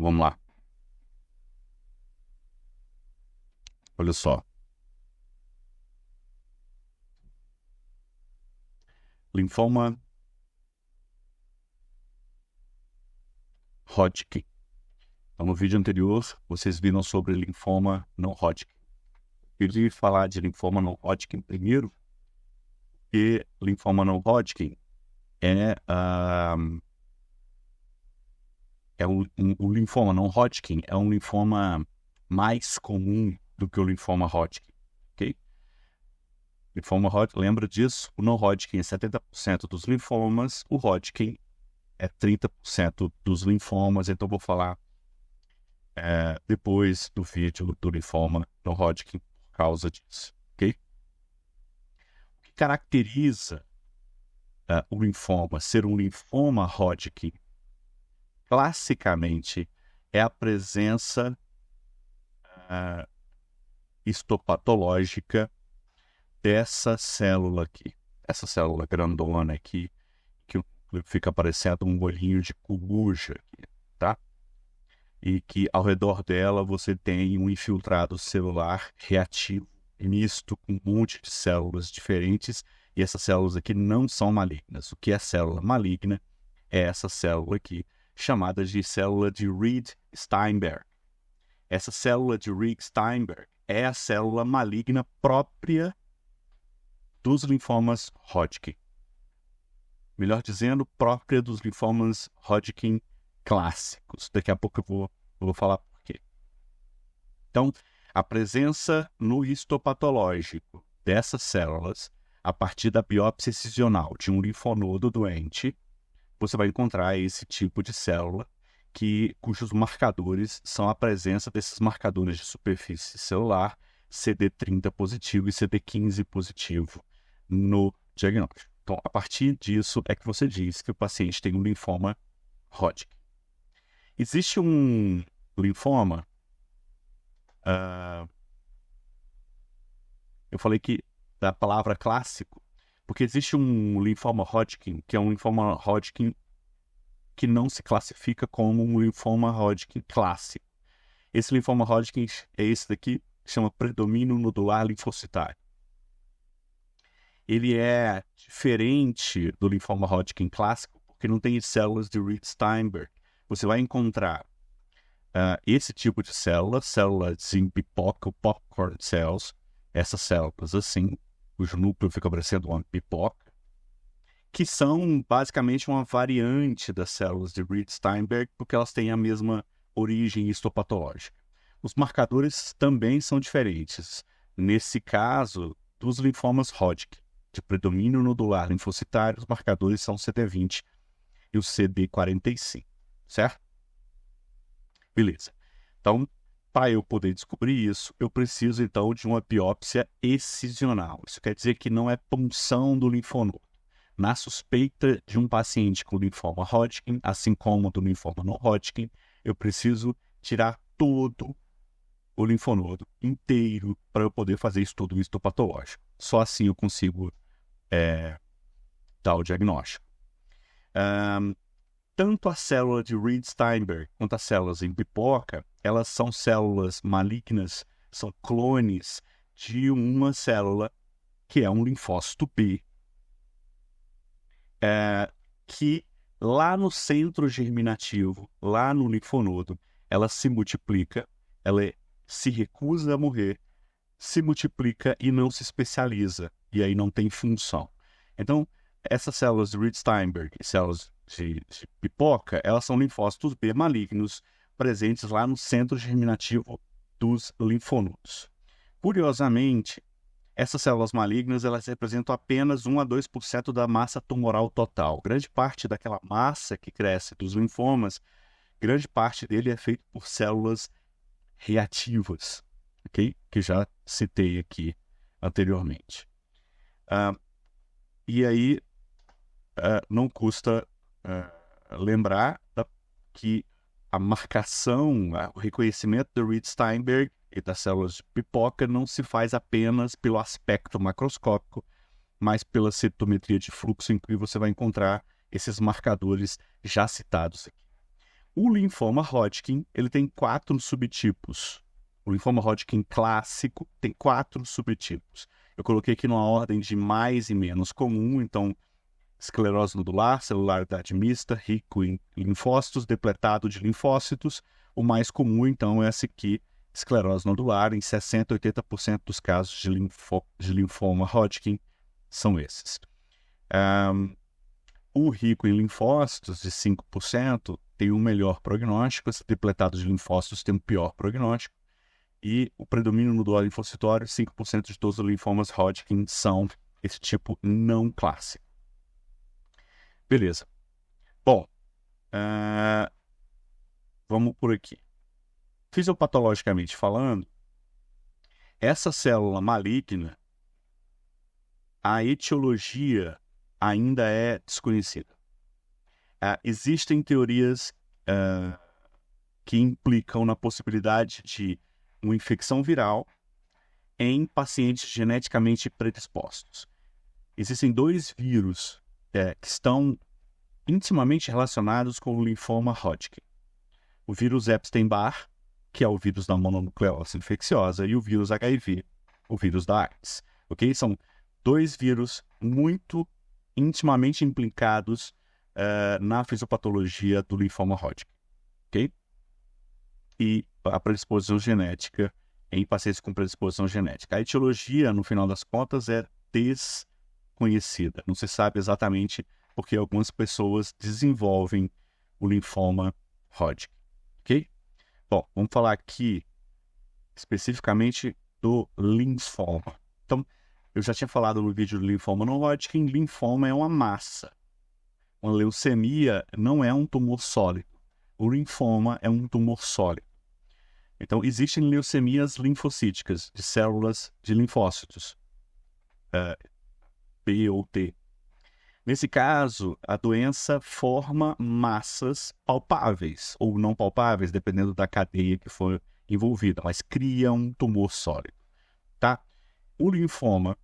vamos lá. Olha só. Linfoma Hodgkin. Então, no vídeo anterior, vocês viram sobre linfoma não Hodgkin. Eu queria falar de linfoma não Hodgkin primeiro, porque linfoma não Hodgkin o linfoma não Hodgkin é um linfoma mais comum do que o linfoma Hodgkin, ok? Linfoma Hodgkin, lembra disso? O não Hodgkin é 70% dos linfomas, o Hodgkin é 30% dos linfomas, então vou falar depois do vídeo do linfoma não Hodgkin por causa disso, ok? O que caracteriza o linfoma ser um linfoma Hodgkin, classicamente, é a presença histopatológica dessa célula aqui, essa célula grandona aqui, que fica parecendo um olhinho de coruja aqui, tá? E que ao redor dela você tem um infiltrado celular reativo, misto com um monte de células diferentes, e essas células aqui não são malignas. O que é célula maligna é essa célula aqui, chamada de célula de Reed-Steinberg. Essa célula de Reed-Steinberg é a célula maligna própria dos linfomas Hodgkin. Melhor dizendo, própria dos linfomas Hodgkin clássicos. Daqui a pouco eu vou falar por quê. Então, a presença no histopatológico dessas células, a partir da biópsia excisional de um linfonodo doente, você vai encontrar esse tipo de célula cujos marcadores são a presença desses marcadores de superfície celular CD30 positivo e CD15 positivo no diagnóstico. Então, a partir disso é que você diz que o paciente tem um linfoma Hodgkin. Existe um linfoma, eu falei que da palavra clássico, porque existe um linfoma Hodgkin, que é um linfoma Hodgkin que não se classifica como um linfoma Hodgkin clássico. Esse linfoma Hodgkin é esse daqui, que chama predomínio nodular linfocitário. Ele é diferente do linfoma Hodgkin clássico, porque não tem células de Reed-Steinberg. Você vai encontrar esse tipo de células em pipoca, ou popcorn cells, essas células assim, cujo núcleo fica parecendo uma pipoca, que são basicamente uma variante das células de Reed-Steinberg, porque elas têm a mesma origem histopatológica. Os marcadores também são diferentes. Nesse caso, dos linfomas Hodgkin, de predomínio nodular linfocitário, os marcadores são o CD20 e o CD45, certo? Beleza. Então, para eu poder descobrir isso, eu preciso, então, de uma biópsia excisional. Isso quer dizer que não é punção do linfonodo. Na suspeita de um paciente com linfoma Hodgkin, assim como do linfoma não Hodgkin, eu preciso tirar todo o linfonodo inteiro para eu poder fazer estudo histopatológico. Só assim eu consigo dar o diagnóstico. Tanto a célula de Reed-Steinberg quanto as células em pipoca, elas são células malignas, são clones de uma célula que é um linfócito B, que lá no centro germinativo, lá no linfonodo, ela se multiplica, ela se recusa a morrer, se multiplica e não se especializa, e aí não tem função. Então, essas células de Reed-Steinberg e células de pipoca, elas são linfócitos B malignos, presentes lá no centro germinativo dos linfonodos. Curiosamente, essas células malignas, elas representam apenas 1 a 2% da massa tumoral total. Grande parte daquela massa que cresce dos linfomas, grande parte dele é feito por células reativas, ok? Que já citei aqui anteriormente. E aí, não custa lembrar que a marcação, o reconhecimento do Reed-Steinberg e das células de pipoca não se faz apenas pelo aspecto macroscópico, mas pela citometria de fluxo, em que você vai encontrar esses marcadores já citados aqui. O linfoma Hodgkin, ele tem 4 subtipos. O linfoma Hodgkin clássico tem 4 subtipos. Eu coloquei aqui numa ordem de mais e menos comum, então esclerose nodular, celularidade mista, rico em linfócitos, depletado de linfócitos. O mais comum, então, é esse aqui, esclerose nodular. Em 60% a 80% dos casos de linfoma Hodgkin são esses. O rico em linfócitos, de 5%, tem um melhor prognóstico. Esse depletado de linfócitos tem um pior prognóstico. E o predomínio nodular linfocitório, 5% de todos os linfomas Hodgkin são esse tipo não clássico. Beleza. Bom, vamos por aqui. Fisiopatologicamente falando, essa célula maligna, a etiologia ainda é desconhecida. Existem teorias que implicam na possibilidade de uma infecção viral em pacientes geneticamente predispostos. Existem 2 vírus que estão intimamente relacionados com o linfoma Hodgkin. O vírus Epstein-Barr, que é o vírus da mononucleose infecciosa, e o vírus HIV, o vírus da AIDS. Okay? São 2 vírus muito intimamente implicados na fisiopatologia do linfoma Hodgkin. Okay? E a predisposição genética em pacientes com predisposição genética. A etiologia, no final das contas, é desconhecida. Não se sabe exatamente porque algumas pessoas desenvolvem o linfoma Hodgkin. Ok? Bom, vamos falar aqui especificamente do linfoma. Então, eu já tinha falado no vídeo do linfoma no Hodgkin. Linfoma é uma massa. Uma leucemia não é um tumor sólido. O linfoma é um tumor sólido. Então, existem leucemias linfocíticas, de células de linfócitos, B ou T. Nesse caso, a doença forma massas palpáveis ou não palpáveis, dependendo da cadeia que for envolvida, mas cria um tumor sólido. Tá? O linfoma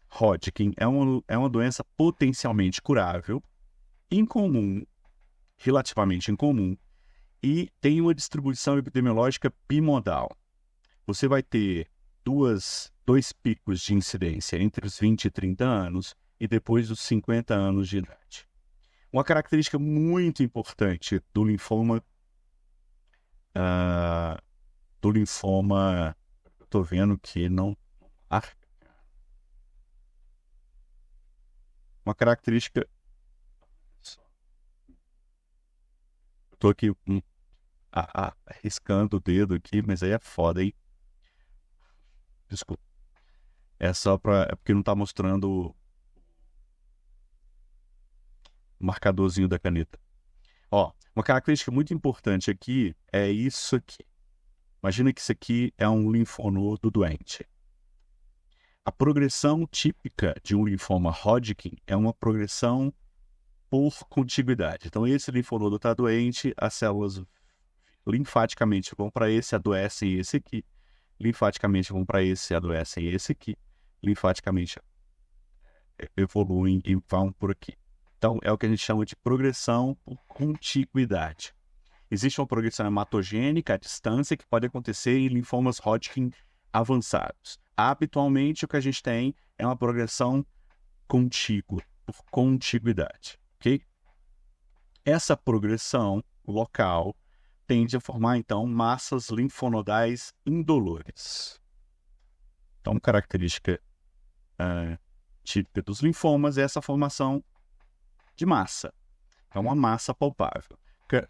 Hodgkin é uma doença potencialmente curável, incomum, relativamente incomum, e tem uma distribuição epidemiológica bimodal. Você vai ter 2 picos de incidência entre os 20 e 30 anos e depois dos 50 anos de idade. Uma característica muito importante do linfoma, estou vendo que não... Uma característica... Estou aqui arriscando o dedo aqui, mas aí é foda, hein? Desculpa. É porque não está mostrando o marcadorzinho da caneta. Ó, uma característica muito importante aqui é isso aqui. Imagina que isso aqui é um linfonodo doente. A progressão típica de um linfoma Hodgkin é uma progressão por contiguidade. Então, esse linfonodo está doente, as células linfaticamente vão para esse, adoecem esse aqui. Linfaticamente vão para esse, adoecem esse aqui. Linfaticamente evoluem e vão por aqui. Então, é o que a gente chama de progressão por contiguidade. Existe uma progressão hematogênica à distância que pode acontecer em linfomas Hodgkin avançados. Habitualmente, o que a gente tem é uma progressão contígua, por contiguidade. Okay? Essa progressão local tende a formar, então, massas linfonodais indolores. Então, característica típica dos linfomas é essa formação de massa. É uma massa palpável.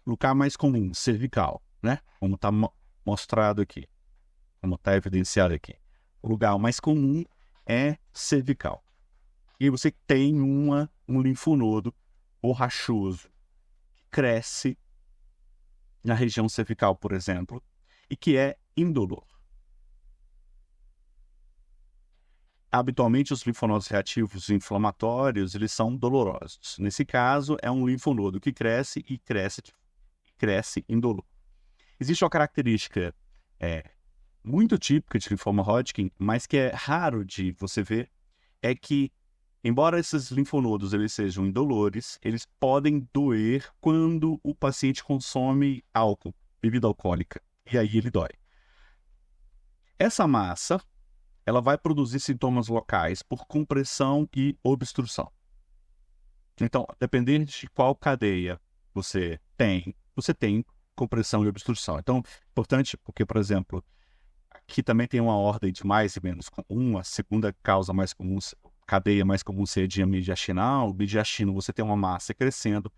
Lugar mais comum, cervical, né? Como está mostrado aqui, como está evidenciado aqui. O lugar mais comum é cervical. E você tem um linfonodo borrachoso que cresce na região cervical, por exemplo, e que é indolor. Habitualmente, os linfonodos reativos inflamatórios, eles são dolorosos. Nesse caso, é um linfonodo que cresce e cresce indolor. Existe uma característica muito típica de linfoma Hodgkin, mas que é raro de você ver, é que Embora esses linfonodos eles sejam indolores, eles podem doer quando o paciente consome álcool, bebida alcoólica, e aí ele dói. Essa massa, ela vai produzir sintomas locais por compressão e obstrução. Então, dependendo de qual cadeia você tem compressão e obstrução. Então, importante porque, por exemplo, aqui também tem uma ordem de mais e menos comum. A segunda causa mais comum, cadeia mais comum seria mediastinal. Mediastino, você tem uma massa crescendo,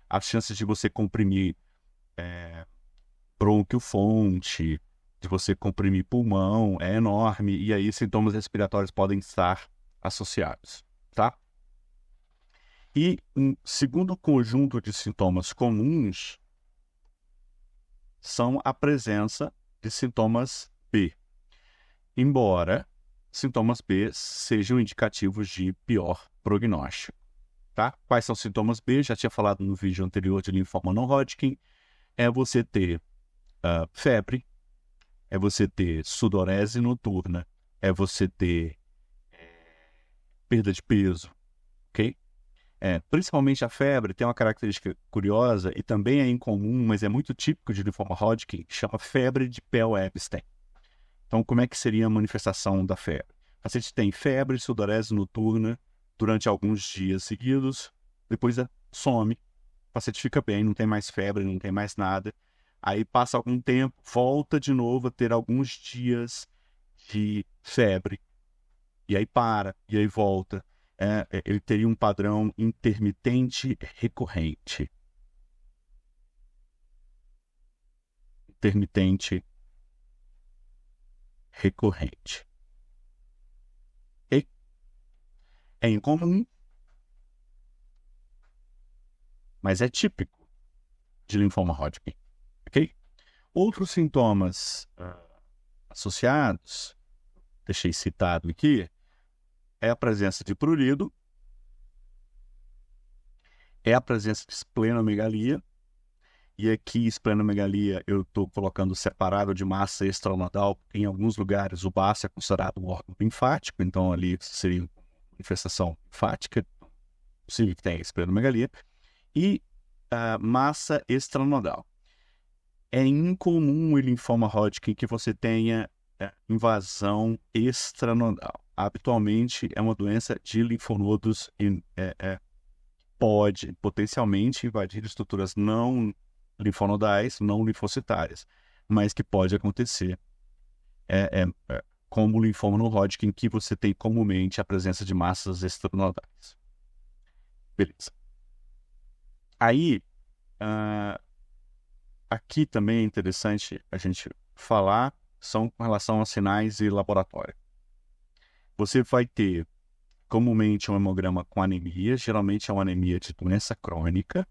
as chances de você comprimir brônquio-fonte, de você comprimir pulmão é enorme, e aí sintomas respiratórios podem estar associados, tá? E um segundo conjunto de sintomas comuns são a presença de sintomas B. Embora sintomas B sejam indicativos de pior prognóstico, tá? Quais são os sintomas B? Já tinha falado no vídeo anterior de linfoma não-Hodgkin. É você ter febre, é você ter sudorese noturna, é você ter perda de peso, ok? Principalmente a febre tem uma característica curiosa e também é incomum, mas é muito típico de linfoma Hodgkin, que chama febre de Bell-Ebstein. Então, como é que seria a manifestação da febre? O paciente tem febre, sudorese noturna durante alguns dias seguidos, depois some, o paciente fica bem, não tem mais febre, não tem mais nada. Aí passa algum tempo, volta de novo a ter alguns dias de febre, e aí para, e aí volta. Ele teria um padrão intermitente recorrente. Intermitente recorrente. E é incomum, mas é típico de linfoma Hodgkin, ok? Outros sintomas associados, deixei citado aqui, é a presença de prurido, é a presença de esplenomegalia, e aqui esplenomegalia eu estou colocando separado de massa extranodal. Em alguns lugares o baço é considerado um órgão linfático, então ali seria uma manifestação linfática, possível que tenha esplenomegalia, e a massa extranodal. É incomum o linfoma Hodgkin que você tenha invasão extranodal. Habitualmente é uma doença de linfonodos e pode potencialmente invadir estruturas não linfonodais, não linfocitárias, mas que pode acontecer como o linfoma no Hodgkin, que você tem comumente a presença de massas extranodais. Beleza. Aí, aqui também é interessante a gente falar, são com relação a sinais e laboratório. Você vai ter comumente um hemograma com anemia, geralmente é uma anemia de doença crônica,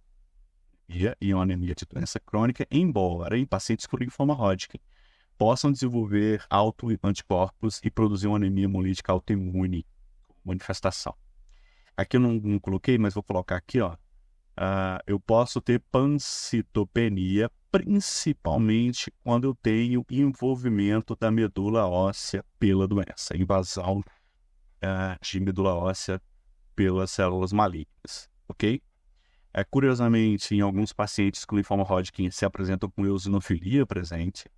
e uma anemia de doença crônica, embora em pacientes com linfoma Hodgkin possam desenvolver autoanticorpos e produzir uma anemia hemolítica autoimune, manifestação. Aqui eu não coloquei, mas vou colocar aqui, ó. Eu posso ter pancitopenia, principalmente quando eu tenho envolvimento da medula óssea pela doença, invasão de medula óssea pelas células malignas, ok? Curiosamente, em alguns pacientes com linfoma Hodgkin se apresentam com eosinofilia presente,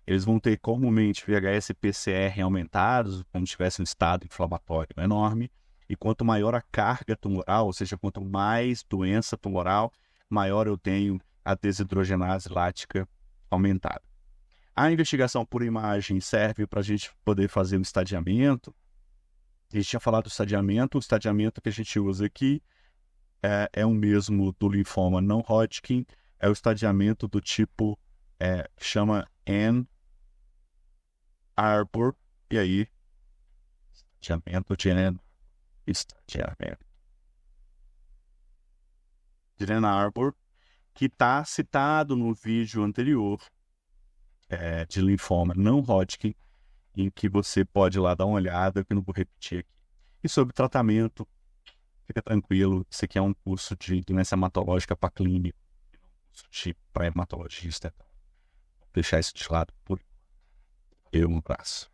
eles vão ter comumente VHS e PCR aumentados, como se tivesse um estado inflamatório enorme, e quanto maior a carga tumoral, ou seja, quanto mais doença tumoral, maior eu tenho a desidrogenase lática aumentada. A investigação por imagem serve para a gente poder fazer um estadiamento. A gente tinha falado do estadiamento, o estadiamento que a gente usa aqui é o mesmo do linfoma não Hodgkin, é o estadiamento do tipo, chama Ann Arbor, e aí, estadiamento de Ann Arbor, que está citado no vídeo anterior de linfoma não Hodgkin, em que você pode ir lá dar uma olhada, que eu não vou repetir aqui. E sobre tratamento, fica tranquilo, isso aqui é um curso de doença hematológica para clínico, um curso para hematologista. Vou deixar isso de lado por um abraço.